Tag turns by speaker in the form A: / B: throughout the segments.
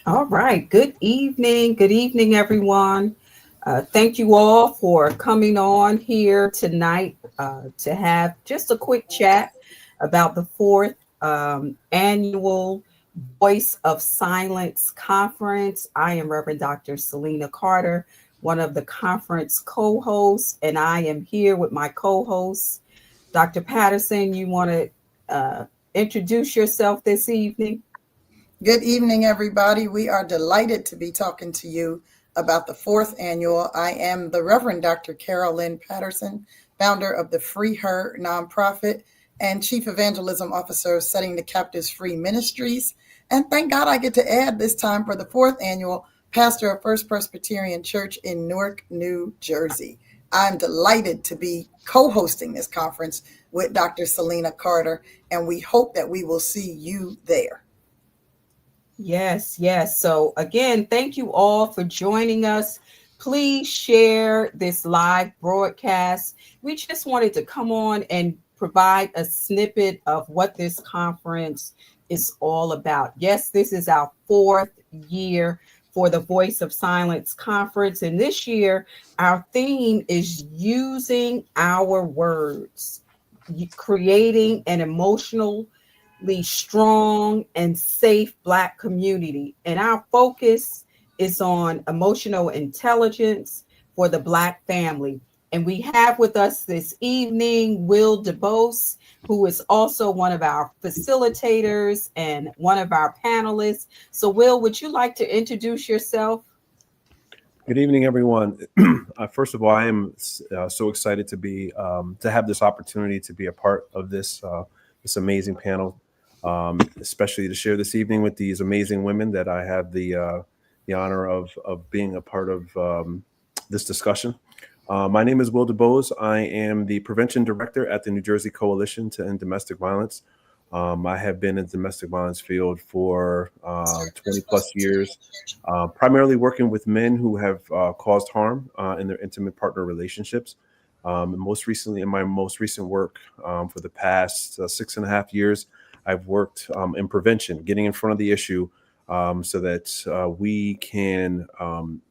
A: All right. Good evening. Good evening, everyone. Thank you all for coming on here tonight to have just a quick chat about the fourth annual Voice of Silence Conference. I am Reverend Dr. Selina Carter, one of the conference co-hosts, and I am here with my co-host, Dr. Patterson. You want to introduce yourself this evening?
B: Good evening, everybody. We are delighted to be talking to you about the fourth annual. I am the Reverend Dr. Lynn Patterson, founder of the Free Her nonprofit and Chief Evangelism Officer of Setting the Captives Free Ministries. And thank God I get to add this time for the fourth annual pastor of First Presbyterian Church in Newark, New Jersey. I'm delighted to be co-hosting this conference with Dr. Selina Carter, and we hope that we will see you there.
A: Yes, yes. So again, thank you all for joining us. Please share this live broadcast. We just wanted to come on and provide a snippet of what this conference is all about. Yes, this is our fourth year for the Voice of Silence Conference. And this year, our theme is using our words, creating an emotional strong and safe Black community. And our focus is on emotional intelligence for the Black family. And we have with us this evening Will DeBose, who is also one of our facilitators and one of our panelists. So Will, would you like to introduce yourself?
C: Good evening, everyone. First of all, I am so excited to have this opportunity to be a part of this amazing panel. Especially to share this evening with these amazing women that I have the honor of being a part of this discussion. My name is Will DeBose. I am the Prevention Director at the New Jersey Coalition to End Domestic Violence. I have been in the domestic violence field for 20 plus years, primarily working with men who have caused harm in their intimate partner relationships. Most recently, in my most recent work for the past 6.5 years, I've worked in prevention, getting in front of the issue so that we can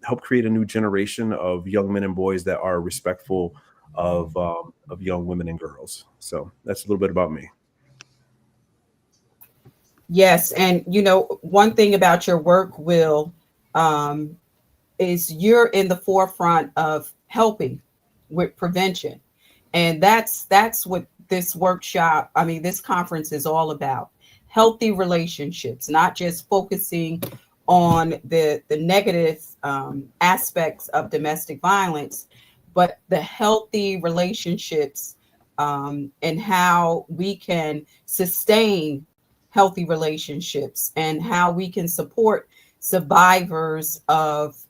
C: help create a new generation of young men and boys that are respectful of young women and girls. So that's a little bit about me.
A: Yes. And, one thing about your work, Will, is you're in the forefront of helping with prevention. And that's what this this conference is all about. Healthy relationships, not just focusing on the negative aspects of domestic violence, but the healthy relationships and how we can sustain healthy relationships and how we can support survivors of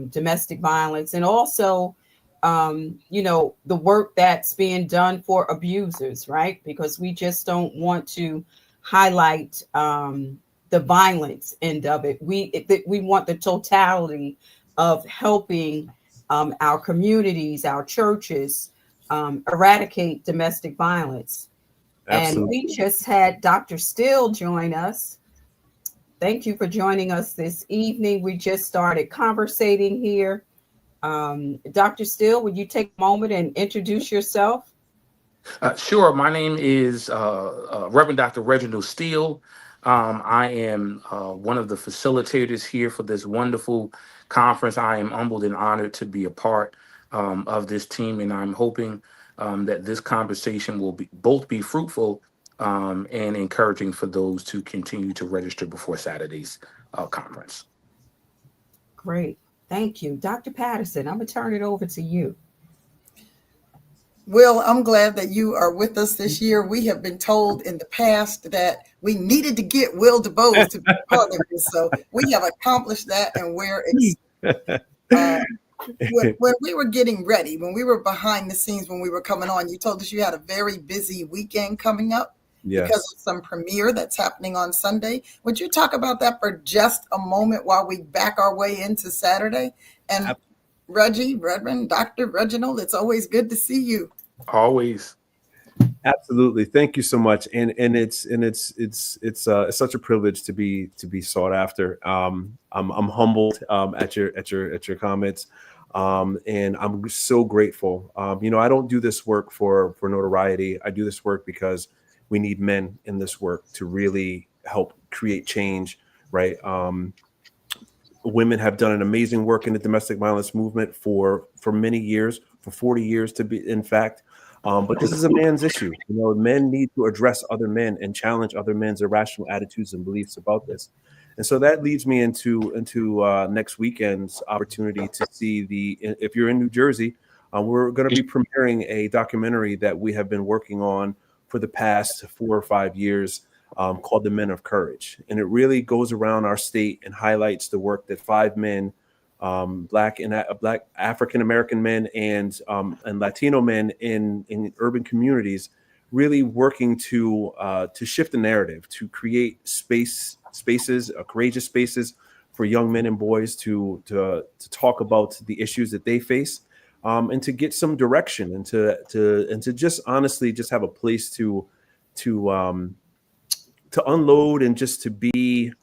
A: domestic violence, and also the work that's being done for abusers, right? Because we just don't want to highlight the violence end of it. We want the totality of helping our communities, our churches, eradicate domestic violence. Absolutely. And we just had Dr. Steele join us. Thank you for joining us this evening. We just started conversating here. Dr. Steele, would you take a moment and introduce yourself?
D: Sure. My name is Reverend Dr. Reginald Steele. I am one of the facilitators here for this wonderful conference. I am humbled and honored to be a part of this team, and I'm hoping that this conversation will both be fruitful and encouraging for those to continue to register before Saturday's conference.
A: Great. Thank you. Dr. Patterson, I'm going to turn it over to you.
B: Will, I'm glad that you are with us this year. We have been told in the past that we needed to get Will DeBose to be part of this. So we have accomplished that, and we're when we were getting ready, when we were behind the scenes, when we were coming on, you told us you had a very busy weekend coming up. Yes. Because of some premiere that's happening on Sunday. Would you talk about that for just a moment while we back our way into Saturday? And Reverend Dr. Reginald, it's always good to see you.
D: Always.
C: Absolutely. Thank you so much. And it's such a privilege to be sought after. I'm humbled at your comments. And I'm so grateful. I don't do this work for notoriety. I do this work because we need men in this work to really help create change, right? Women have done an amazing work in the domestic violence movement for many years, for 40 years to be, in fact. But this is a man's issue. Men need to address other men and challenge other men's irrational attitudes and beliefs about this. And so that leads me into next weekend's opportunity to see if you're in New Jersey, we're going to be premiering a documentary that we have been working on for the past 4 or 5 years, called The Men of Courage. And it really goes around our state and highlights the work that 5 men, Black African American men and Latino men in urban communities, really working to shift the narrative, to create spaces, courageous spaces for young men and boys to talk about the issues that they face, and to get some direction, and to just honestly just have a place to unload, and just to be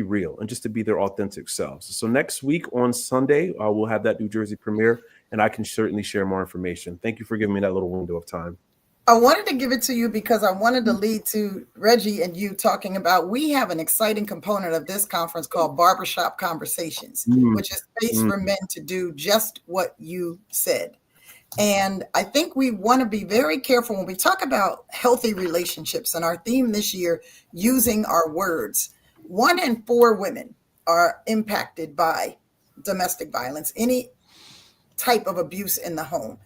C: real, and just to be their authentic selves. So next week on Sunday, we'll have that New Jersey premiere, and I can certainly share more information. Thank you for giving me that little window of time.
B: I wanted to give it to you because I wanted to lead to Reggie and you talking about, we have an exciting component of this conference called Barbershop Conversations, which is space for men to do just what you said. And I think we want to be very careful when we talk about healthy relationships, and our theme this year, using our words. 1 in 4 women are impacted by domestic violence, any type of abuse in the home.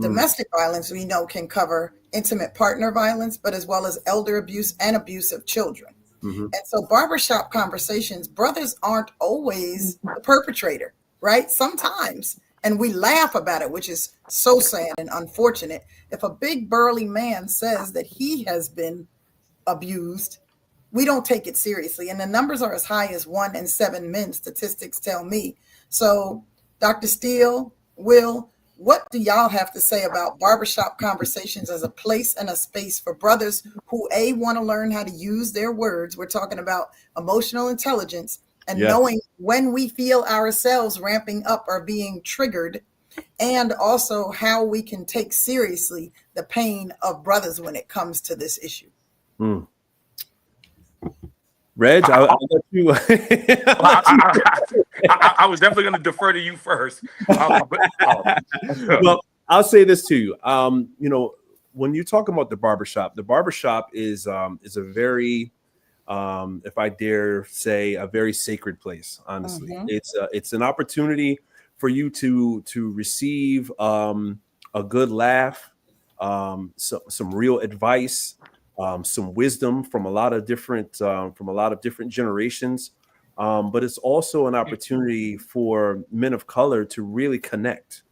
B: Domestic violence, we know, can cover intimate partner violence, but as well as elder abuse and abuse of children. And so barbershop conversations, brothers aren't always the perpetrator, right? Sometimes, and we laugh about it, which is so sad and unfortunate. If a big burly man says that he has been abused, we don't take it seriously. And the numbers are as high as 1 in 7 men, statistics tell me. So Dr. Steele, Will, what do y'all have to say about barbershop conversations as a place and a space for brothers who, A, want to learn how to use their words? We're talking about emotional intelligence and knowing when we feel ourselves ramping up or being triggered, and also how we can take seriously the pain of brothers when it comes to this issue.
C: Reg, I'll let you.
D: I was definitely going to defer to you first.
C: Well, I'll say this to you. When you talk about the barbershop is a very, if I dare say, a very sacred place. Honestly, it's an opportunity for you to receive a good laugh, some real advice, some wisdom from a lot of different generations, but it's also an opportunity for men of color to really connect.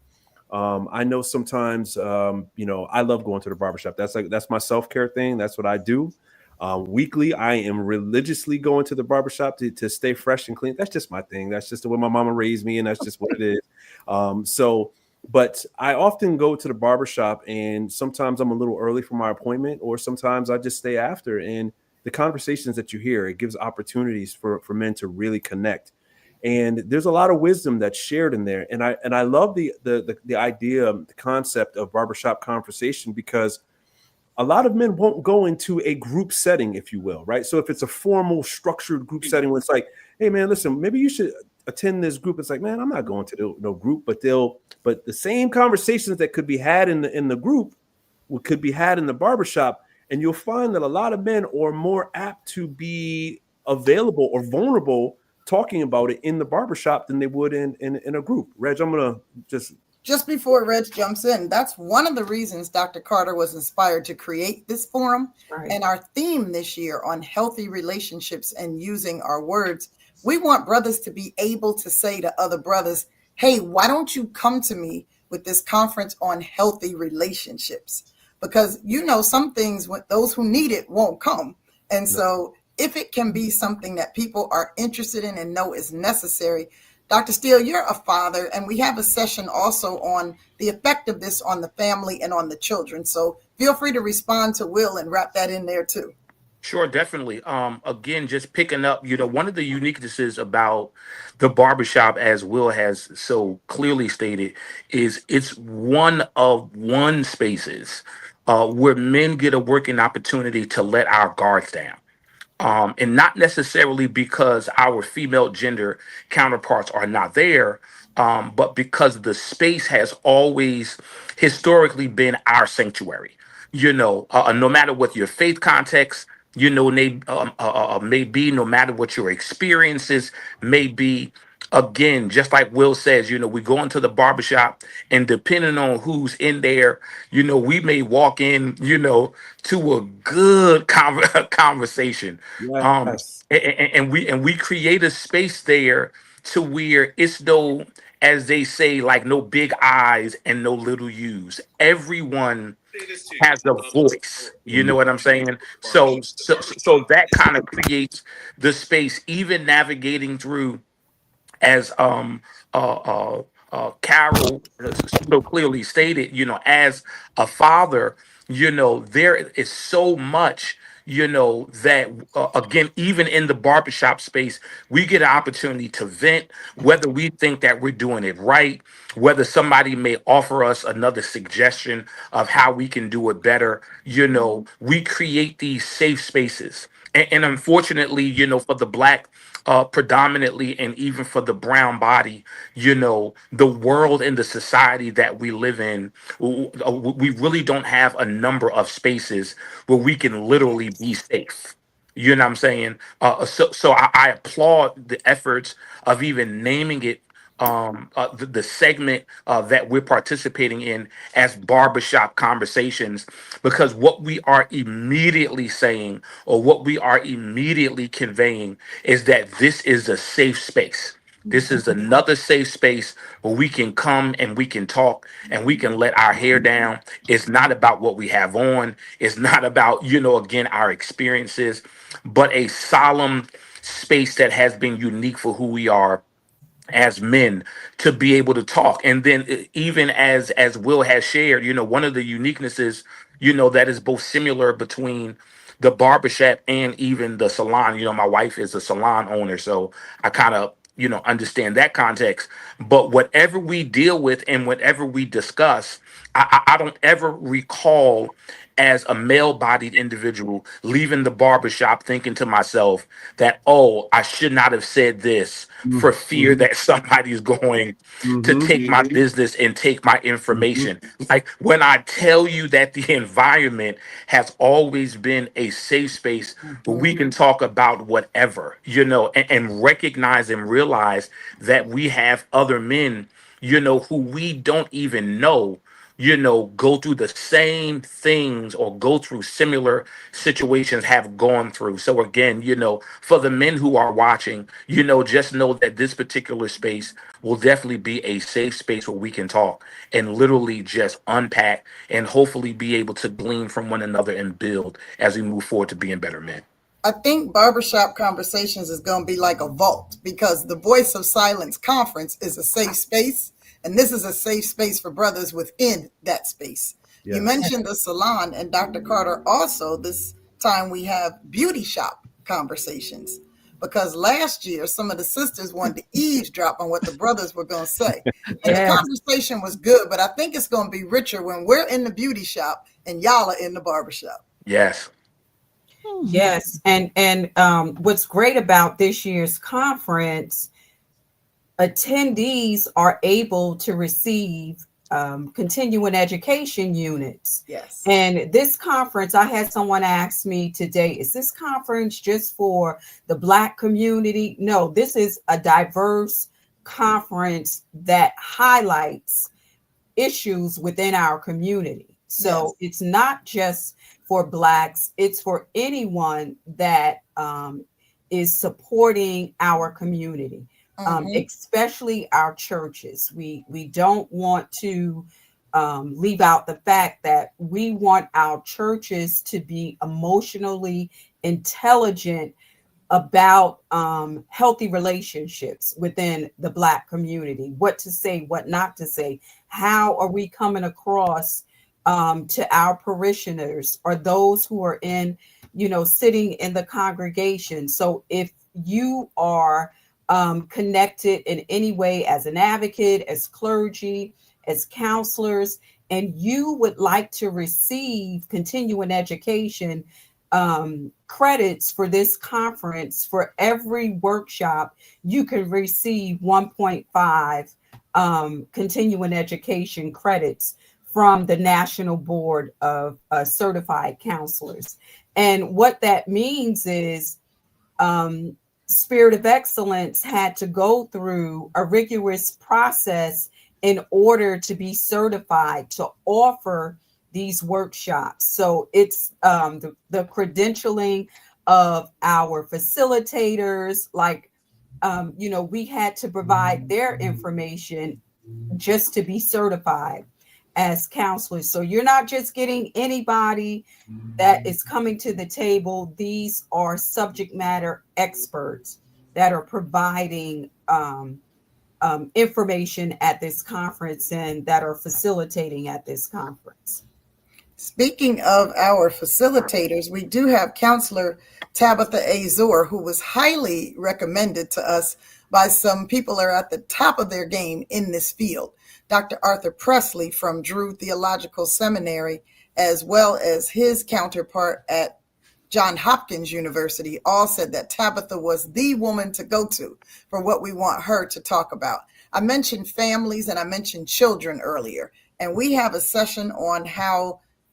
C: I know sometimes, I love going to the barbershop. That's my self-care thing. That's what I do. Weekly, I am religiously going to the barbershop to stay fresh and clean. That's just my thing. That's just the way my mama raised me, and that's just what it is. But I often go to the barbershop, and sometimes I'm a little early for my appointment, or sometimes I just stay after. And the conversations that you hear, it gives opportunities for men to really connect. And there's a lot of wisdom that's shared in there. And I love the idea, the concept of barbershop conversation, because a lot of men won't go into a group setting, if you will, right? So if it's a formal, structured group setting where it's like, hey, man, listen, maybe you should attend this group. It's like, man, I'm not going to no group, but the same conversations that could be had in the group could be had in the barbershop. And you'll find that a lot of men are more apt to be available or vulnerable talking about it in the barbershop than they would in a group. Reg, I'm going to
B: just before Reg jumps in, that's one of the reasons Dr. Carter was inspired to create this forum. Right. And our theme this year on healthy relationships and using our words, we want brothers to be able to say to other brothers, hey, why don't you come to me with this conference on healthy relationships? Because, some things, those who need it won't come. And so if it can be something that people are interested in and know is necessary, Dr. Steele, you're a father, and we have a session also on the effect of this on the family and on the children. So feel free to respond to Will and wrap that in there too.
D: Sure, definitely. Again, just picking up, one of the uniquenesses about the barbershop, as Will has so clearly stated, is it's one spaces where men get a working opportunity to let our guards down. And not necessarily because our female gender counterparts are not there, but because the space has always historically been our sanctuary. No matter what your faith context, may be, no matter what your experiences may be. Again, just like Will says, we go into the barbershop, and depending on who's in there, we may walk in, to a good conversation. Um,
C: Yes.
D: and we create a space there to where it's no, as they say, like no big I's and no little U's. Everyone has a voice. You know what I'm saying? So that kind of creates the space, even navigating through, as Carol so clearly stated, as a father, there is so much, that again, even in the barbershop space, we get an opportunity to vent, whether we think that we're doing it right, whether somebody may offer us another suggestion of how we can do it better. We create these safe spaces. And unfortunately, for the Black predominantly, and even for the brown body, the world and the society that we live in, we really don't have a number of spaces where we can literally be safe. You know what I'm saying? So I applaud the efforts of even naming it, the segment that we're participating in, as barbershop conversations, because what we are immediately saying, or what we are immediately conveying, is that this is a safe space. This is another safe space where we can come and we can talk and we can let our hair down. It's not about what we have on. It's not about, again, our experiences, but a solemn space that has been unique for who we are as men, to be able to talk. And then, even as Will has shared, one of the uniquenesses, that is both similar between the barbershop and even the salon. My wife is a salon owner, so I kind of, understand that context. But whatever we deal with and whatever we discuss, I don't ever recall, as a male-bodied individual, leaving the barbershop thinking to myself that, oh, I should not have said this, for fear that somebody is going to take my business and take my information. Like, when I tell you that the environment has always been a safe space where we can talk about whatever, and recognize and realize that we have other men, who we don't even know, go through the same things, or go through similar situations, have gone through. So again, for the men who are watching, just know that this particular space will definitely be a safe space where we can talk and literally just unpack, and hopefully be able to glean from one another and build as we move forward to being better men.
B: I think Barbershop Conversations is going to be like a vault, because the Voice of Silence Conference is a safe space, and this is a safe space for brothers within that space.
C: Yes.
B: You mentioned the salon, and Dr. Carter, also this time we have beauty shop conversations, because last year some of the sisters wanted to eavesdrop on what the brothers were going to say. And the conversation was good, but I think it's going to be richer when we're in the beauty shop and y'all are in the barbershop.
D: Yes.
A: Yes. And what's great about this year's conference, attendees are able to receive continuing education units.
B: Yes.
A: And this conference, I had someone ask me today, is this conference just for the Black community? No, this is a diverse conference that highlights issues within our community. So it's not just for Blacks, it's for anyone that is supporting our community. Especially our churches. We don't want to leave out the fact that we want our churches to be emotionally intelligent about healthy relationships within the Black community, what to say, what not to say. How are we coming across to our parishioners or those who are in, sitting in the congregation? So if you are connected in any way as an advocate, as clergy, as counselors, and you would like to receive continuing education credits for this conference, for every workshop, you can receive 1.5 continuing education credits from the National Board of Certified Counselors. And what that means is Spirit of Excellence had to go through a rigorous process in order to be certified to offer these workshops. So it's the credentialing of our facilitators, like, we had to provide their information just to be certified as counselors. So you're not just getting anybody that is coming to the table. These are subject matter experts that are providing information at this conference and that are facilitating at this conference.
B: Speaking of our facilitators, we do have Counselor Tabitha Azor, who was highly recommended to us by some people who are at the top of their game in this field. Dr. Arthur Presley from Drew Theological Seminary, as well as his counterpart at Johns Hopkins University, all said that Tabitha was the woman to go to for what we want her to talk about. I mentioned families and I mentioned children earlier, and we have a session on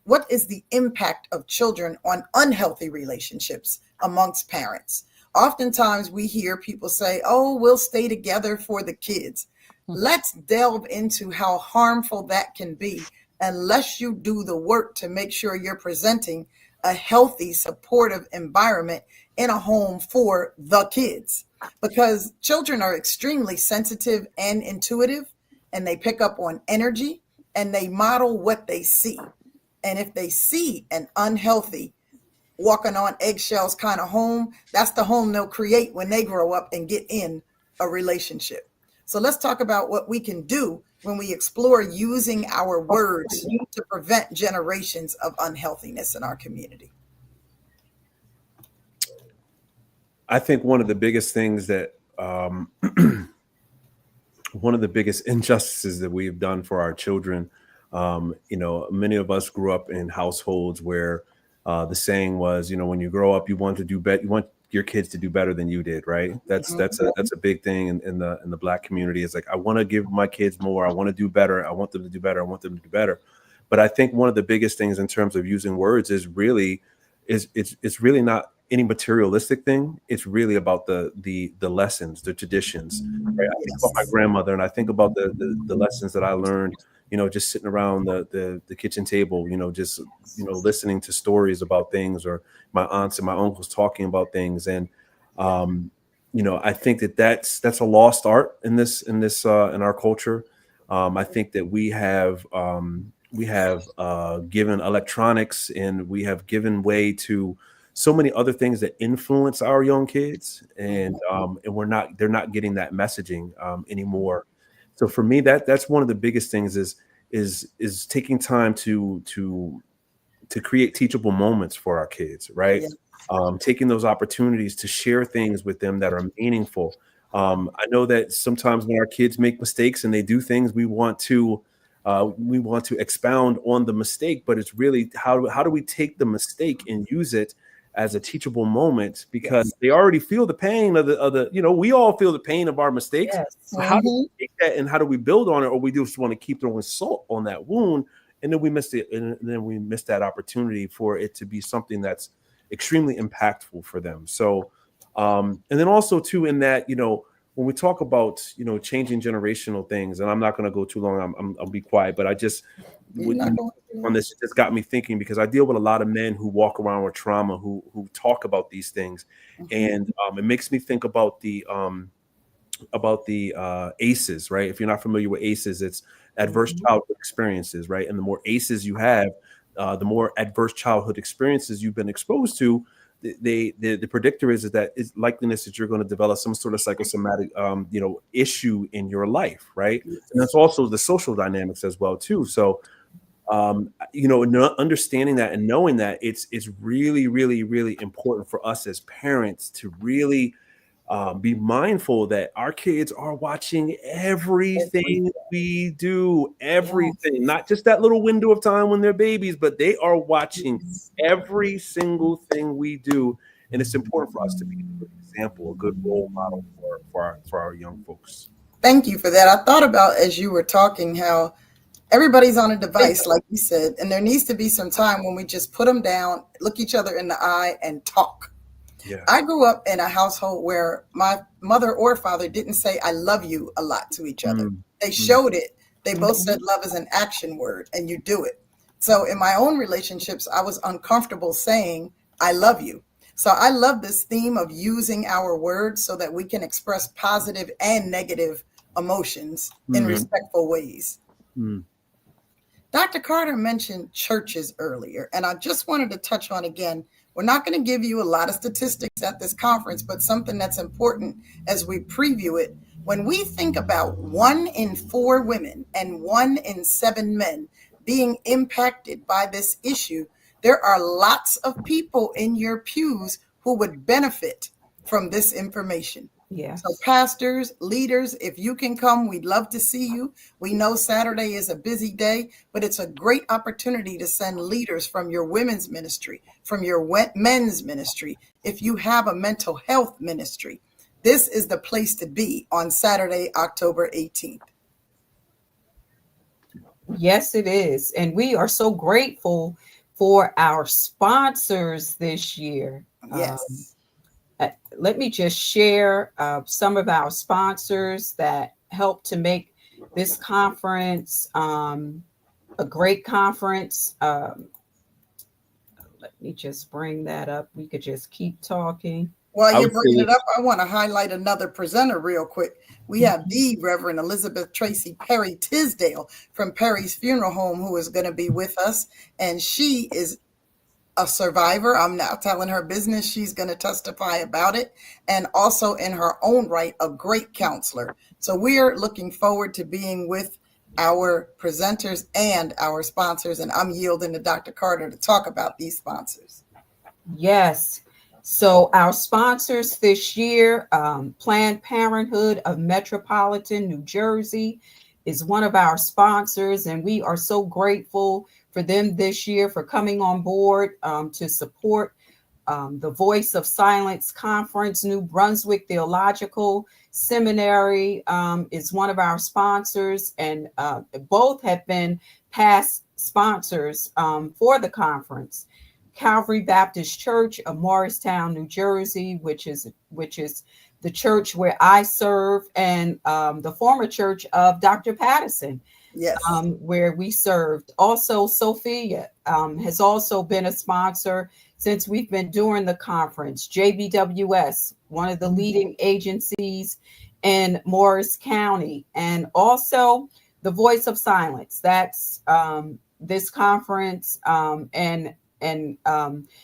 B: what is the impact of children on unhealthy relationships amongst parents. Oftentimes we hear people say, oh, we'll stay together for the kids. Let's delve into how harmful that can be unless you do the work to make sure you're presenting a healthy, supportive environment in a home for the kids. Because children are extremely sensitive and intuitive, and they pick up on energy and they model what they see. And if they see an unhealthy, walking on eggshells kind of home, that's the home they'll create when they grow up and get in a relationship. So let's talk about what we can do when we explore using our words to prevent generations of unhealthiness in our community.
C: I think one of the biggest things that one of the biggest injustices that we've done for our children, many of us grew up in households where the saying was, when you grow up, you want to do better. You want your kids to do better than you did, right? That's a big thing in the Black community. It's like, I want to give my kids more. I want to do better. I want them to do better. I want them to do better. But I think one of the biggest things in terms of using words is really it's really not any materialistic thing. It's really about the lessons, the traditions. Right? I think about my grandmother, and I think about the lessons that I learned, just sitting around the kitchen table, just listening to stories about things, or my aunts and my uncles talking about things. And I think that's a lost art in our culture. I think that we have given electronics, and we have given way to so many other things that influence our young kids, and they're not getting that messaging anymore. So for me, that's one of the biggest things is taking time to create teachable moments for our kids, right? Yeah. Taking those opportunities to share things with them that are meaningful. I know that sometimes when our kids make mistakes and they do things, we want to expound on the mistake, but it's really how do we take the mistake and use it as a teachable moment, because they already feel the pain of the we all feel the pain of our mistakes. Yes. So how do we take that and how do we build on it? Or we just want to keep throwing salt on that wound, and then we missed it, and then we missed that opportunity for it to be something that's extremely impactful for them. So and then also too, in that, when we talk about, changing generational things, and I'm not going to go too long, I'll be quiet, but I just on this, it just got me thinking, because I deal with a lot of men who walk around with trauma, who talk about these things. And it makes me think about the ACEs, right? If you're not familiar with ACEs, it's adverse childhood experiences, right? And the more ACEs you have, the more adverse childhood experiences you've been exposed to, the predictor is that it's likeliness that you're going to develop some sort of psychosomatic issue in your life, right? And that's also the social dynamics as well too. So understanding that and knowing that it's really, really, really important for us as parents to really be mindful that our kids are watching everything we do, everything, not just that little window of time when they're babies, but they are watching every single thing we do. And it's important for us to be a good example, a good role model for our young folks.
B: Thank you for that. I thought about, as you were talking, how everybody's on a device, like you said, and there needs to be some time when we just put them down, look each other in the eye, and talk.
C: Yeah.
B: I grew up in a household where my mother or father didn't say I love you a lot to each other. They showed it. They both said love is an action word and you do it. So in my own relationships, I was uncomfortable saying I love you. So I love this theme of using our words so that we can express positive and negative emotions in respectful ways. Dr. Carter mentioned churches earlier, and I just wanted to touch on again. We're not going to give you a lot of statistics at this conference, but something that's important as we preview it. When we think about 1 in 4 women and 1 in 7 men being impacted by this issue, there are lots of people in your pews who would benefit from this information.
A: Yes.
B: So pastors, leaders, if you can come, we'd love to see you. We know Saturday is a busy day, but it's a great opportunity to send leaders from your women's ministry, from your men's ministry. If you have a mental health ministry, this is the place to be on Saturday, October 18th.
A: Yes, it is. And we are so grateful for our sponsors this year.
B: Yes.
A: Let me just share some of our sponsors that help to make this conference a great conference. Let me just bring that up. We could just keep talking.
B: While you're bringing it up, I want to highlight another presenter real quick. We have the Reverend Elizabeth Tracy Perry Tisdale from Perry's Funeral Home, who is going to be with us. And she is a survivor. I'm not telling her business. She's going to testify about it. And also in her own right, a great counselor. So we're looking forward to being with our presenters and our sponsors. And I'm yielding to Dr. Carter to talk about these sponsors.
A: Yes. So our sponsors this year, Planned Parenthood of Metropolitan New Jersey is one of our sponsors. And we are so grateful for them this year for coming on board to support the Voice of Silence Conference. New Brunswick Theological Seminary is one of our sponsors, and both have been past sponsors for the conference. Calvary Baptist Church of Morristown, New Jersey, which is the church where I serve, and the former church of Dr. Patterson.
B: Yes.
A: Where we served. Also, Sophia has also been a sponsor since we've been doing the conference. JBWS, one of the leading agencies in Morris County, and also the Voice of Silence. That's this conference and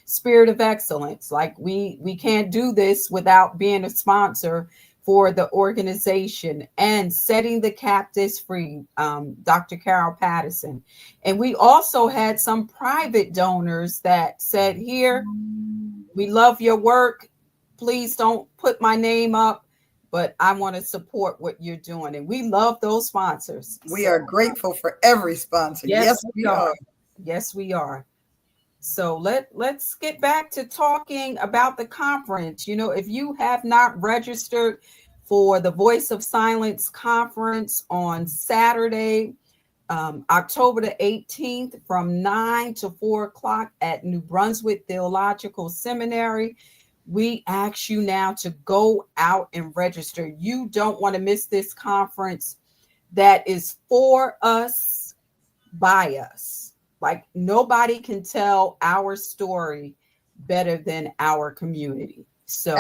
A: Spirit of Excellence. Like we can't do this without being a sponsor for the organization, and Setting the Captives Free, Dr. Carol Patterson. And we also had some private donors that said, here, we love your work. Please don't put my name up, but I want to support what you're doing. And we love those sponsors.
B: We are grateful for every sponsor. Yes, we are.
A: Yes, we are. So let's get back to talking about the conference. You know, if you have not registered for the Voice of Silence conference on Saturday, October the 18th from 9 to 4 o'clock at New Brunswick Theological Seminary, we ask you now to go out and register. You don't want to miss this conference that is for us, by us. Like nobody can tell our story better than our community. So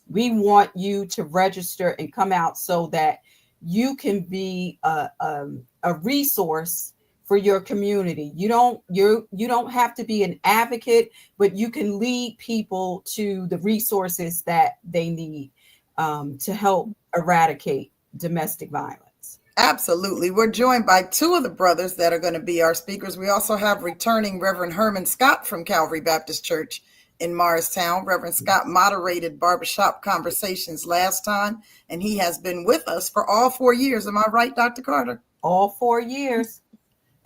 A: we want you to register and come out so that you can be a resource for your community. You don't have to be an advocate, but you can lead people to the resources that they need to help eradicate domestic violence.
B: Absolutely. We're joined by two of the brothers that are going to be our speakers. We also have returning Reverend Herman Scott from Calvary Baptist Church in Morristown. Reverend Scott moderated Barbershop Conversations last time, and he has been with us for all 4 years. Am I right, Dr. Carter?
A: All 4 years.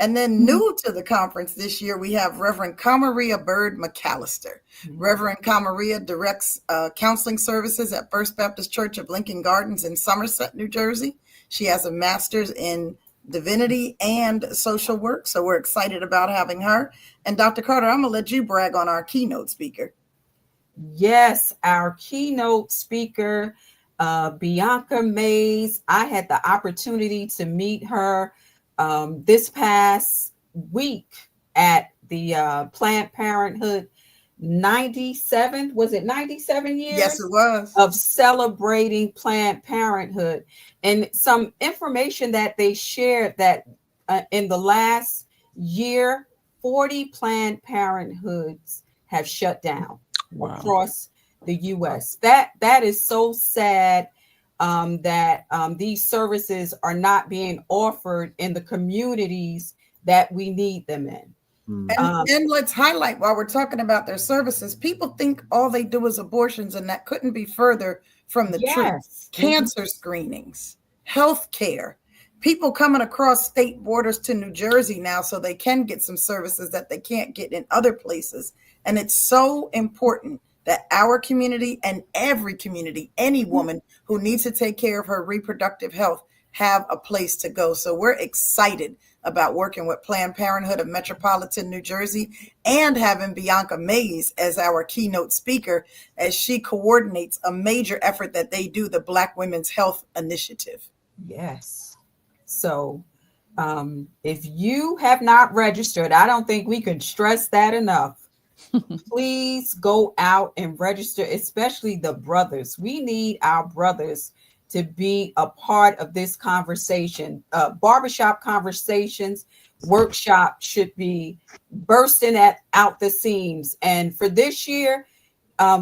B: And then new to the conference this year, we have Reverend Camaria Bird McAllister. Reverend Camaria directs counseling services at First Baptist Church of Lincoln Gardens in Somerset, New Jersey. She has a master's in divinity and social work, so we're excited about having her. And Dr. Carter, I'm going to let you brag on our keynote speaker.
A: Yes, our keynote speaker, Bianca Mays. I had the opportunity to meet her this past week at the Planned Parenthood 97, was it 97 years?
B: Yes, it was.
A: Of celebrating Planned Parenthood. And some information that they shared that in the last year, 40 Planned Parenthoods have shut down across the U.S. That is so sad. That these services are not being offered in the communities that we need them in.
B: And let's highlight, while we're talking about their services, people think all they do is abortions, and that couldn't be further from the truth. Cancer screenings, health care, people coming across state borders to New Jersey now so they can get some services that they can't get in other places. And it's so important that our community and every community, any woman who needs to take care of her reproductive health, have a place to go. So we're excited about working with Planned Parenthood of Metropolitan New Jersey and having Bianca Mays as our keynote speaker as she coordinates a major effort that they do, the Black Women's Health Initiative.
A: Yes. So if you have not registered, I don't think we can stress that enough. Please go out and register, especially the brothers. We need our brothers to be a part of this conversation. Barbershop Conversations workshop should be bursting out the seams. And for this year,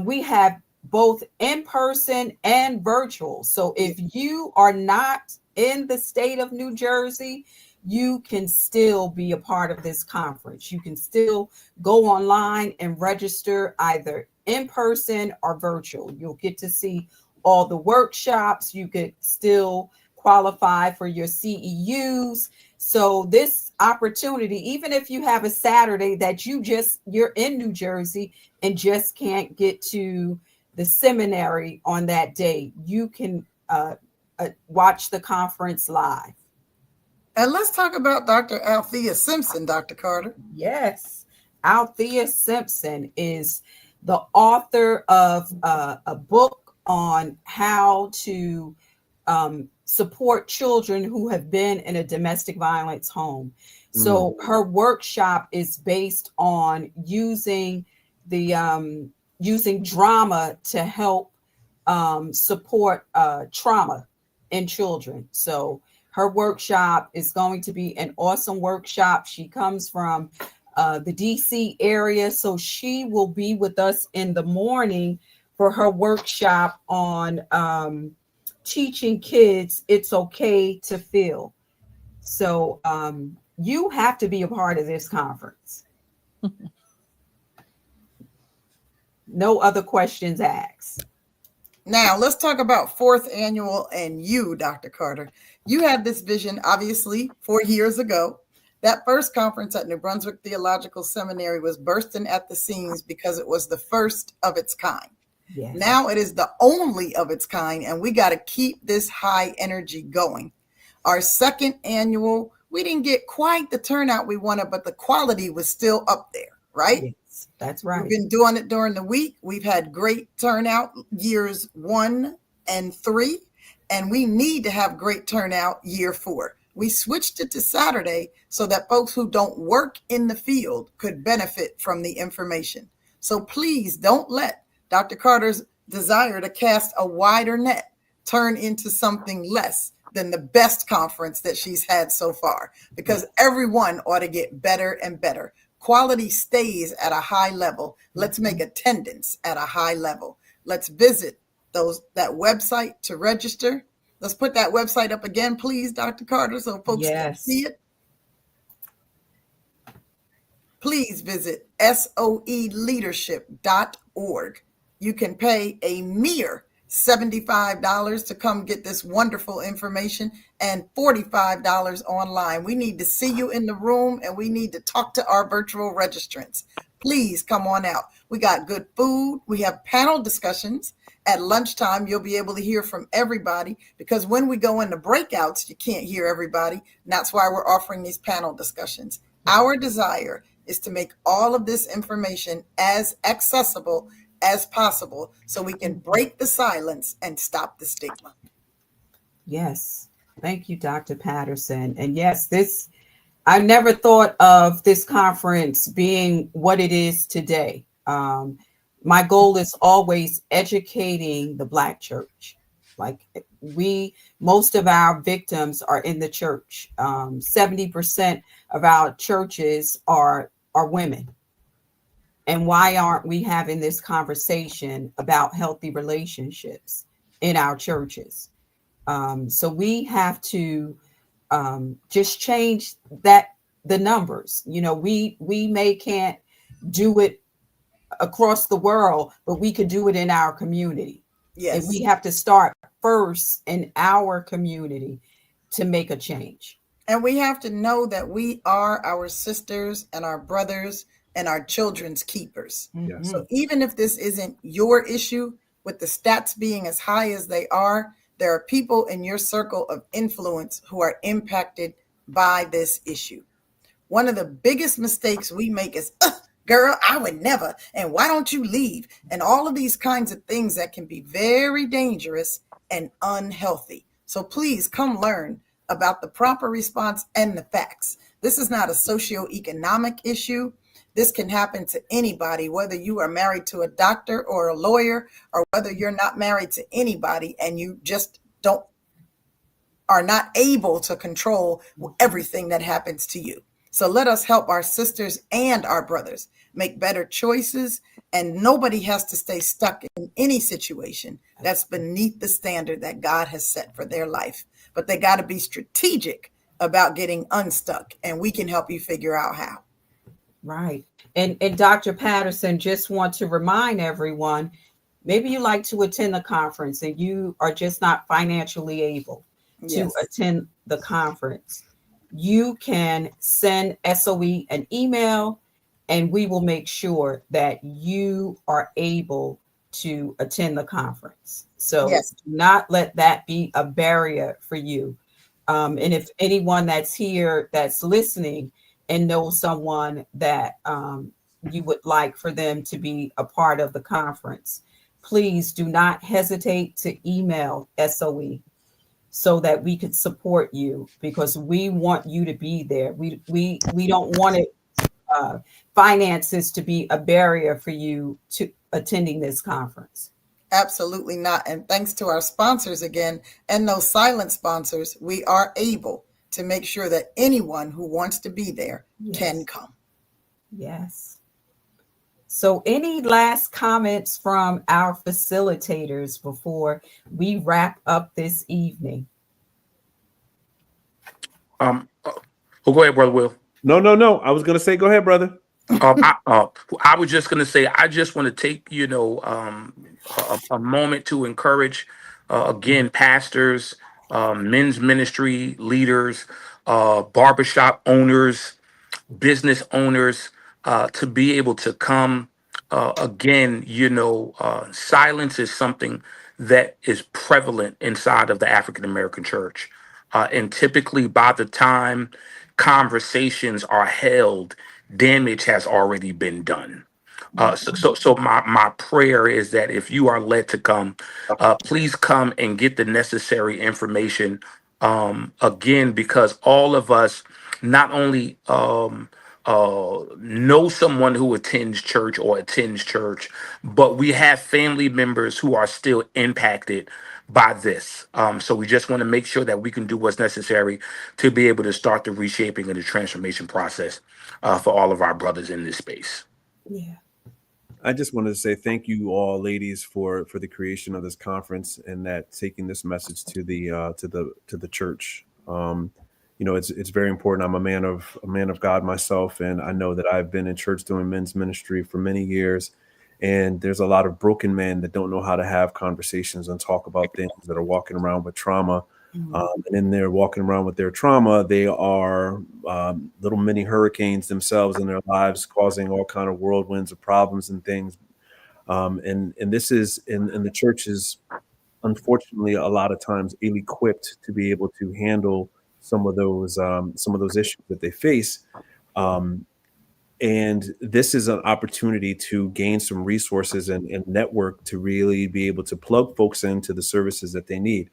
A: we have both in person and virtual. So if you are not in the state of New Jersey, you can still be a part of this conference. You can still go online and register either in person or virtual. You'll get to see all the workshops. You could still qualify for your CEUs. So this opportunity, even if you have a Saturday that you're in New Jersey and just can't get to the seminary on that day, you can watch the conference live.
B: And let's talk about Dr. Althea Simpson, Dr. Carter.
A: Yes. Althea Simpson is the author of a book on how to support children who have been in a domestic violence home. So her workshop is based on using drama to help support trauma in children. So her workshop is going to be an awesome workshop. She comes from the DC area, so she will be with us in the morning for her workshop on teaching kids it's okay to feel. So you have to be a part of this conference. No other questions asked.
B: Now, let's talk about 4th annual and you, Dr. Carter. You had this vision, obviously, 4 years ago. That first conference at New Brunswick Theological Seminary was bursting at the seams because it was the first of its kind. Yes. Now it is the only of its kind, and we got to keep this high energy going. Our 2nd annual, we didn't get quite the turnout we wanted, but the quality was still up there, right?
A: Yes, that's right.
B: We've been doing it during the week. We've had great turnout years 1 and 3, and we need to have great turnout year 4. We switched it to Saturday so that folks who don't work in the field could benefit from the information. So please don't let Dr. Carter's desire to cast a wider net turn into something less. than the best conference that she's had so far, because everyone ought to get better and better. Quality stays at a high level. Let's make attendance at a high level. Let's visit that website to register. Let's put that website up again, please, Dr. Carter, so folks can see it. Please visit soeleadership.org. You can pay a mere $75 to come get this wonderful information and $45 online. We need to see you in the room, and we need to talk to our virtual registrants. Please come on out. We got good food. We have panel discussions. At lunchtime, you'll be able to hear from everybody, because when we go into breakouts, you can't hear everybody. And that's why we're offering these panel discussions. Our desire is to make all of this information as accessible as possible so we can break the silence and stop the stigma.
A: Yes. Thank you, Dr. Patterson. And yes, I never thought of this conference being what it is today. My goal is always educating the Black church. Like most of our victims are in the church. 70% of our churches are women. And why aren't we having this conversation about healthy relationships in our churches? So we have to just change the numbers. You know, we can't do it across the world, but we could do it in our community.
B: Yes.
A: And we have to start first in our community to make a change.
B: And we have to know that we are our sisters and our brothers and our children's keepers.
C: Yes.
B: So even if this isn't your issue, with the stats being as high as they are, there are people in your circle of influence who are impacted by this issue. One of the biggest mistakes we make is, girl, I would never, and why don't you leave? And all of these kinds of things that can be very dangerous and unhealthy. So please come learn about the proper response and the facts. This is not a socioeconomic issue. This can happen to anybody, whether you are married to a doctor or a lawyer, or whether you're not married to anybody and you just are not able to control everything that happens to you. So let us help our sisters and our brothers make better choices, and nobody has to stay stuck in any situation that's beneath the standard that God has set for their life. But they got to be strategic about getting unstuck, and we can help you figure out how.
A: Right. And Dr. Patterson, just want to remind everyone, maybe you like to attend the conference and you are just not financially able to attend the conference. You can send SOE an email and we will make sure that you are able to attend the conference. So do not let that be a barrier for you. And if anyone that's here that's listening and know someone that you would like for them to be a part of the conference, please do not hesitate to email SOE so that we could support you, because we want you to be there. We don't want it finances to be a barrier for you to attending this conference.
B: Absolutely not. And thanks to our sponsors again, and those silent sponsors, we are able to make sure that anyone who wants to be there can come.
A: Yes. So any last comments from our facilitators before we wrap up this evening?
D: Go ahead, Brother Will.
C: No. I was going to say, go ahead, brother.
D: I was just going to say, I just want to take, a moment to encourage, again, pastors, men's ministry leaders, barbershop owners, business owners, to be able to come. Again, silence is something that is prevalent inside of the African American church. And typically by the time conversations are held, damage has already been done. So my prayer is that if you are led to come, please come and get the necessary information. Again, because all of us not only know someone who attends church or attends church, but we have family members who are still impacted by this. So we just want to make sure that we can do what's necessary to be able to start the reshaping and the transformation process for all of our brothers in this space.
A: Yeah.
C: I just wanted to say thank you all, ladies, for the creation of this conference and that taking this message to the church. It's very important. I'm a man of God myself, and I know that I've been in church doing men's ministry for many years. And there's a lot of broken men that don't know how to have conversations and talk about things, that are walking around with trauma. And in there walking around with their trauma, they are little mini hurricanes themselves in their lives, causing all kind of whirlwinds of problems and things. And this is in the church is unfortunately a lot of times ill-equipped to be able to handle some of those issues that they face. And this is an opportunity to gain some resources and network to really be able to plug folks into the services that they need.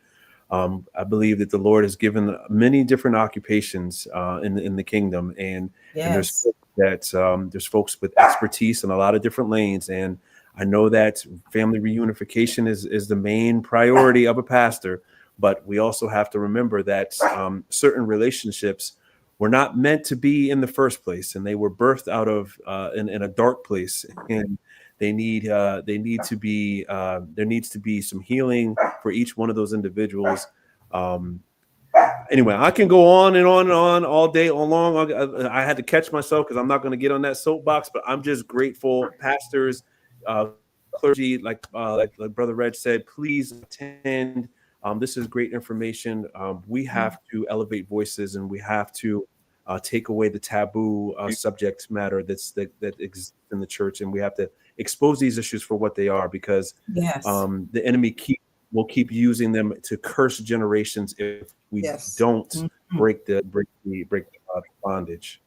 C: I believe that the Lord has given many different occupations in the kingdom, and
A: Yes.
C: there's folks with expertise in a lot of different lanes. And I know that family reunification is the main priority of a pastor, but we also have to remember that certain relationships were not meant to be in the first place, and they were birthed out of in a dark place, and there needs to be some healing for each one of those individuals. Anyway, I can go on and on and on all day long. I had to catch myself because I'm not going to get on that soapbox, but I'm just grateful, pastors, clergy, like Brother Reg said, please attend. This is great information. We have to elevate voices, and we have to take away the taboo subject matter that exists in the church, and we have to expose these issues for what they are, because the enemy will keep using them to curse generations if we don't break the bondage.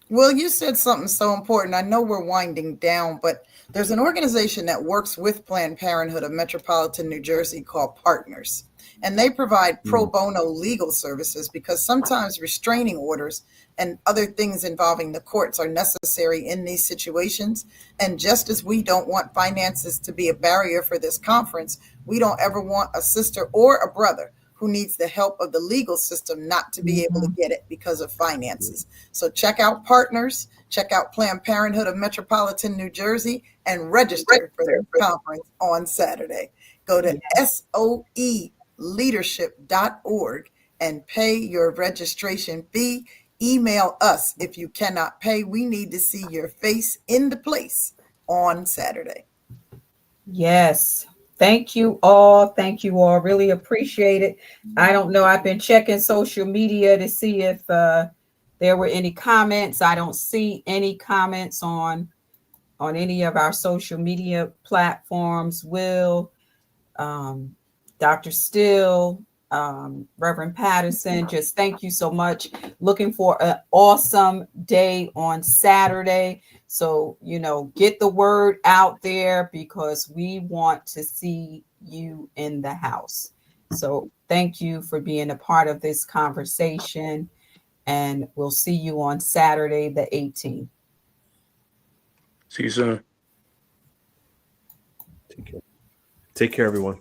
B: Well, you said something so important. I know we're winding down, but there's an organization that works with Planned Parenthood of Metropolitan New Jersey called Partners. And they provide pro bono legal services, because sometimes restraining orders and other things involving the courts are necessary in these situations. And just as we don't want finances to be a barrier for this conference, we don't ever want a sister or a brother who needs the help of the legal system not to be able to get it because of finances. So check out Partners, check out Planned Parenthood of Metropolitan New Jersey, and register for the conference on Saturday. Go to soeleadership.org and pay your registration fee. Email us if you cannot pay. We need to see your face in the place on Saturday.
A: Yes. Thank you all. Thank you all. Really appreciate it. I don't know. I've been checking social media to see if there were any comments. I don't see any comments on any of our social media platforms. Will, Dr. Still, Reverend Patterson, just thank you so much. Looking for an awesome day on Saturday. So, get the word out there, because we want to see you in the house. So thank you for being a part of this conversation, and we'll see you on Saturday, the 18th.
D: See you soon.
C: Take care, everyone.